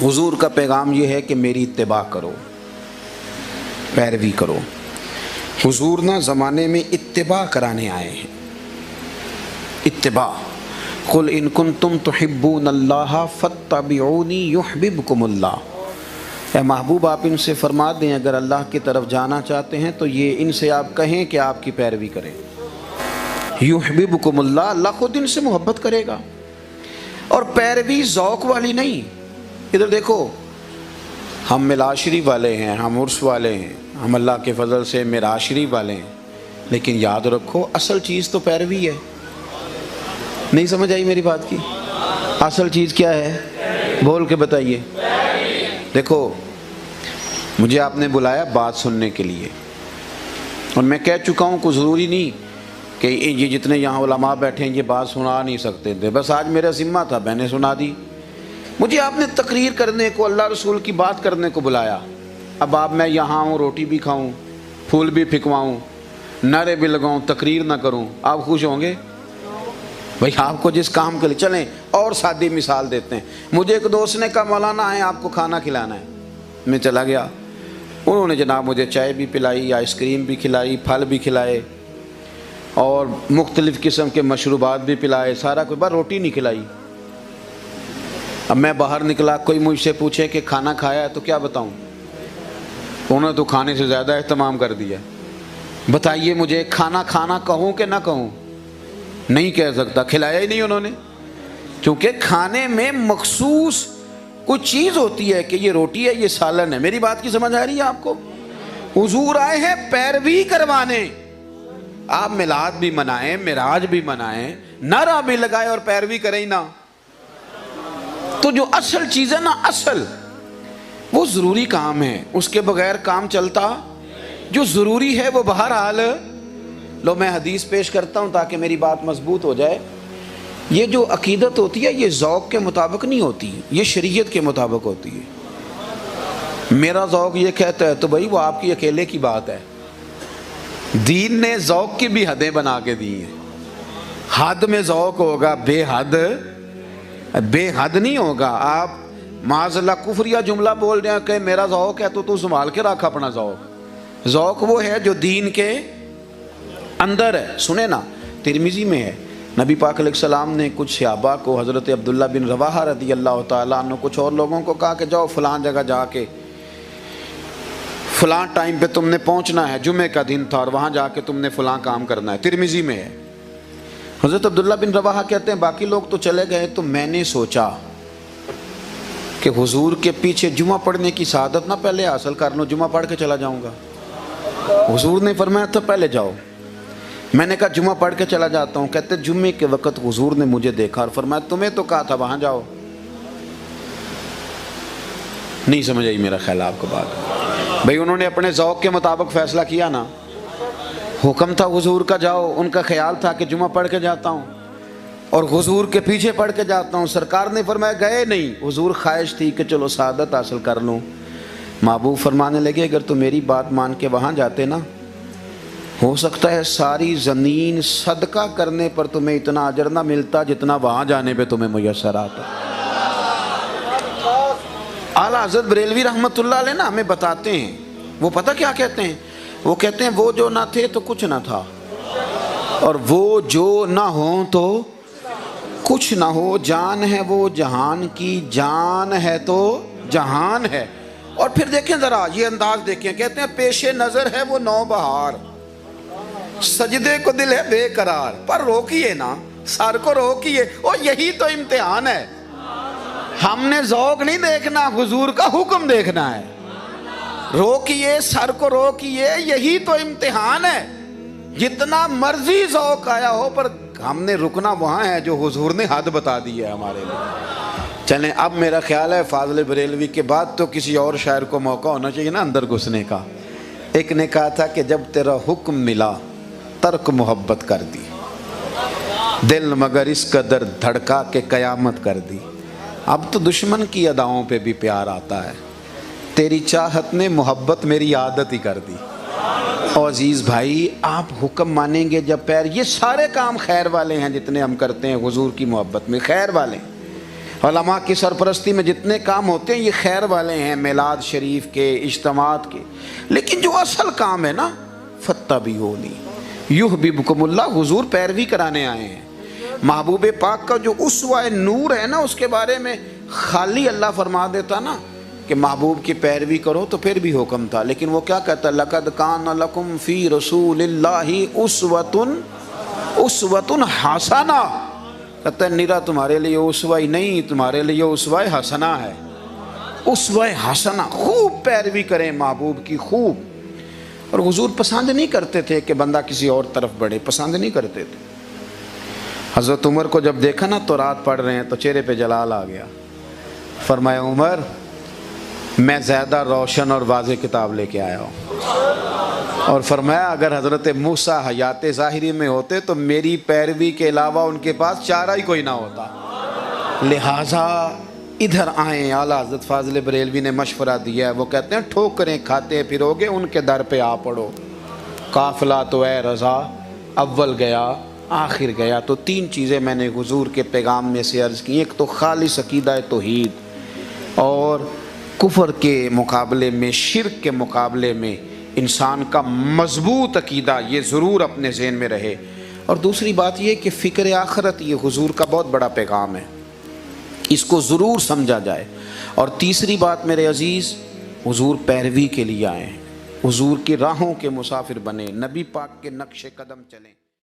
حضور کا پیغام یہ ہے کہ میری اتباع کرو، پیروی کرو۔ حضور نہ زمانے میں اتباع کرانے آئے ہیں، اتباع۔ قل ان کنتم تحبون اللہ فاتبعونی یحببکم اللہ۔ اے محبوب آپ ان سے فرما دیں اگر اللہ کی طرف جانا چاہتے ہیں تو یہ ان سے آپ کہیں کہ آپ کی پیروی کریں۔ یحببکم اللہ، اللہ خود ان سے محبت کرے گا۔ اور پیروی ذوق والی نہیں۔ ادھر دیکھو، ہم میلاد شریف والے ہیں، ہم عرس والے ہیں، ہم اللہ کے فضل سے معراج شریف والے ہیں، لیکن یاد رکھو اصل چیز تو پیروی ہے۔ نہیں سمجھ آئی میری بات کی؟ اصل چیز کیا ہے؟ بول کے بتائیے۔ دیکھو، مجھے آپ نے بلایا بات سننے کے لیے، اور میں کہہ چکا ہوں کہ ضروری نہیں کہ یہ جتنے یہاں علماء بیٹھے ہیں یہ بات سنا نہیں سکتے تھے، بس آج میرا ذمہ تھا، میں نے سنا دی۔ مجھے آپ نے تقریر کرنے کو، اللہ رسول کی بات کرنے کو بلایا۔ اب آپ میں یہاں ہوں، روٹی بھی کھاؤں، پھول بھی پھکواؤں، نعرے بھی لگاؤں، تقریر نہ کروں، آپ خوش ہوں گے؟ بھئی آپ کو جس کام کے لیے، چلیں اور سادی مثال دیتے ہیں۔ مجھے ایک دوست نے کہا مولانا آئیں آپ کو کھانا کھلانا ہے، میں چلا گیا۔ انہوں نے جناب مجھے چائے بھی پلائی، آئس کریم بھی کھلائی، پھل بھی کھلائے، اور مختلف قسم کے مشروبات بھی پلائے، سارا کوئی، بس روٹی نہیں کھلائی۔ اب میں باہر نکلا، کوئی مجھ سے پوچھے کہ کھانا کھایا ہے تو کیا بتاؤں؟ انہوں نے تو کھانے سے زیادہ اہتمام کر دیا۔ بتائیے مجھے کھانا کھانا کہوں کہ نہ کہوں؟ نہیں کہہ سکتا، کھلایا ہی نہیں انہوں نے، کیونکہ کھانے میں مخصوص کچھ چیز ہوتی ہے کہ یہ روٹی ہے، یہ سالن ہے۔ میری بات کی سمجھ آ رہی ہے آپ کو؟ حضور آئے ہیں پیروی کروانے۔ آپ میلاد بھی منائیں، معراج بھی منائیں، نعرہ بھی لگائیں اور پیروی کریں نا، تو جو اصل چیز ہے نا، اصل وہ ضروری کام ہے، اس کے بغیر کام چلتا، جو ضروری ہے وہ بہرحال۔ لو میں حدیث پیش کرتا ہوں تاکہ میری بات مضبوط ہو جائے۔ یہ جو عقیدت ہوتی ہے یہ ذوق کے مطابق نہیں ہوتی، یہ شریعت کے مطابق ہوتی ہے۔ میرا ذوق یہ کہتا ہے تو بھائی وہ آپ کی اکیلے کی بات ہے۔ دین نے ذوق کی بھی حدیں بنا کے دی ہیں۔ حد میں ذوق ہوگا، بے حد نہیں ہوگا۔ آپ معاذ اللہ کفریہ جملہ بول رہے ہیں کہ میرا ذوق ہے تو سنبھال کے رکھ اپنا ذوق۔ ذوق وہ ہے جو دین کے اندر ہے۔ سنیں نا، ترمذی میں ہے، نبی پاک علیہ السلام نے کچھ صحابہ کو، حضرت عبداللہ بن رواحہ رضی اللہ تعالیٰ عنہ، کچھ اور لوگوں کو کہا کہ جاؤ فلاں جگہ جا کے فلاں ٹائم پہ تم نے پہنچنا ہے، جمعہ کا دن تھا، اور وہاں جا کے تم نے فلاں کام کرنا ہے۔ ترمذی میں ہے۔ حضرت عبداللہ بن رواحہ کہتے ہیں باقی لوگ تو چلے گئے تو میں نے سوچا کہ حضور کے پیچھے جمعہ پڑھنے کی سعادت نہ پہلے حاصل کر لوں، جمعہ پڑھ کے چلا جاؤں گا۔ حضور نے فرمایا تھا پہلے جاؤ۔ میں نے کہا جمعہ پڑھ کے چلا جاتا ہوں۔ کہتے جمعے کے وقت حضور نے مجھے دیکھا اور فرمایا تمہیں تو کہا تھا وہاں جاؤ۔ نہیں سمجھ آئی میرا خیال آپ کو بات؟ بھئی انہوں نے اپنے ذوق کے مطابق فیصلہ کیا نا، حکم تھا حضور کا جاؤ، ان کا خیال تھا کہ جمعہ پڑھ کے جاتا ہوں اور حضور کے پیچھے پڑھ کے جاتا ہوں۔ سرکار نے فرمایا گئے نہیں، حضور خواہش تھی کہ چلو سعادت حاصل کر لوں۔ محبوب فرمانے لگے اگر تو میری بات مان کے وہاں جاتے نا، ہو سکتا ہے ساری زمین صدقہ کرنے پر تمہیں اتنا اجر نہ ملتا جتنا وہاں جانے پہ تمہیں میسر آتا۔ اعلیٰ حضرت بریلوی رحمۃ اللہ علیہ نا ہمیں بتاتے ہیں، وہ پتہ کیا کہتے ہیں؟ وہ کہتے ہیں وہ جو نہ تھے تو کچھ نہ تھا، اور وہ جو نہ ہوں تو کچھ نہ ہو۔ جان ہے وہ جہان کی، جان ہے تو جہان ہے۔ اور پھر دیکھیں ذرا یہ انداز دیکھیں، کہتے ہیں پیش نظر ہے وہ نو بہار، سجدے کو دل ہے بے قرار، پر روکیے نا، سر کو روکیے۔ اور یہی تو امتحان ہے، ہم نے ذوق نہیں دیکھنا، حضور کا حکم دیکھنا ہے۔ روکیے، سر کو روکیے، یہی تو امتحان ہے۔ جتنا مرضی ذوق آیا ہو پر ہم نے رکنا وہاں ہے جو حضور نے حد بتا دی ہے ہمارے لیے۔ چلیں اب میرا خیال ہے فاضل بریلوی کے بعد تو کسی اور شاعر کو موقع ہونا چاہیے نا اندر گھسنے کا۔ ایک نے کہا تھا کہ جب تیرا حکم ملا ترک محبت کر دی، دل مگر اس قدر دھڑکا کہ قیامت کر دی۔ اب تو دشمن کی اداؤں پہ بھی پیار آتا ہے، تیری چاہت نے محبت میری عادت ہی کر دی۔ اور عزیز بھائی آپ حکم مانیں گے جب پیر، یہ سارے کام خیر والے ہیں جتنے ہم کرتے ہیں حضور کی محبت میں، خیر والے۔ علماء کی سرپرستی میں جتنے کام ہوتے ہیں یہ خیر والے ہیں، میلاد شریف کے، اجتماعات کے، لیکن جو اصل کام ہے نا فَاتَّبِعُونِی یُحْبِبْکُمُ اللہ، حضور پیروی کرانے آئے ہیں۔ محبوب پاک کا جو اسوہ نور ہے نا، اس کے بارے میں خالی اللہ فرما دیتا نا کہ محبوب کی پیروی کرو تو پھر بھی حکم تھا، لیکن وہ کیا کہتا ہے؟ لَقَدْ كَانَ لَكُمْ فِي رَسُولِ اللَّهِ أُسْوَةٌ حَسَنَةٌ، کہتا ہے نیرا تمہارے لیے اسوہ ہی نہیں، تمہارے لیے اسوہ حسنہ ہے، اسوہ حسنہ، خوب پیروی کریں محبوب کی، خوب۔ اور حضور پسند نہیں کرتے تھے کہ بندہ کسی اور طرف بڑھے، پسند نہیں کرتے تھے۔ حضرت عمر کو جب دیکھا نا تو رات پڑھ رہے ہیں تو چہرے پہ جلال آ گیا، فرمایا عمر میں زیادہ روشن اور واضح کتاب لے کے آیا ہوں، اور فرمایا اگر حضرت موسیٰ حیات ظاہری میں ہوتے تو میری پیروی کے علاوہ ان کے پاس چارہ ہی کوئی نہ ہوتا، لہٰذا ادھر آئیں۔ اعلیٰ حضرت فاضل بریلوی نے مشورہ دیا ہے، وہ کہتے ہیں ٹھوکریں کھاتے پھروگے ان کے در پہ آ پڑو، قافلہ تو اے رضا اول گیا آخر گیا۔ تو تین چیزیں میں نے حضور کے پیغام میں سے عرض کی، ایک تو خالص عقیدہ توحید، اور کفر کے مقابلے میں، شرک کے مقابلے میں انسان کا مضبوط عقیدہ یہ ضرور اپنے ذہن میں رہے، اور دوسری بات یہ کہ فکر آخرت یہ حضور کا بہت بڑا پیغام ہے، اس کو ضرور سمجھا جائے۔ اور تیسری بات میرے عزیز، حضور پیروی کے لیے آئے ہیں، حضور کی راہوں کے مسافر بنے، نبی پاک کے نقش قدم چلیں۔